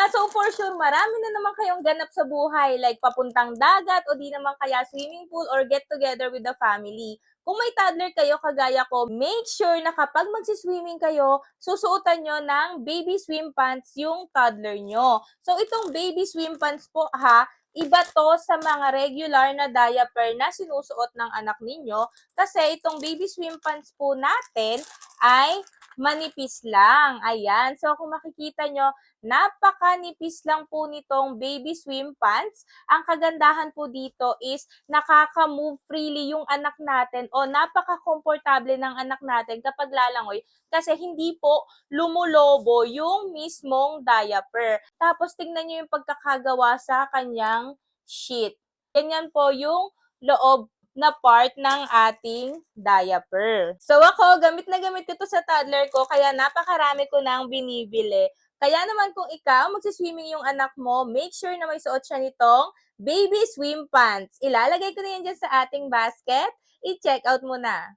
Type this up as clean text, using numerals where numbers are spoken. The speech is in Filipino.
So for sure, marami na naman kayong ganap sa buhay, like papuntang dagat o di naman kaya swimming pool or get together with the family. Kung may toddler kayo kagaya ko, make sure na kapag magsiswimming kayo, susuotan nyo ng baby swim pants yung toddler nyo. So itong baby swim pants po ha, iba to sa mga regular na diaper na sinusuot ng anak ninyo kasi itong baby swim pants po natin ay manipis lang. Ayan. So, kung makikita nyo, napakanipis lang po nitong baby swim pants. Ang kagandahan po dito is nakaka-move freely yung anak natin o napaka-komportable ng anak natin kapag lalangoy kasi hindi po lumulobo yung mismong diaper. Tapos, tingnan nyo yung pagkakagawa sa kanyang sheet. Ganyan po yung loob na part ng ating diaper. So ako, gamit na gamit ko to sa toddler ko, kaya napakarami ko nang binibili. Kaya naman kung ikaw, magsiswimming yung anak mo, make sure na may suot siya nitong baby swim pants. Ilalagay ko na yan dyan sa ating basket. I-check out mo na.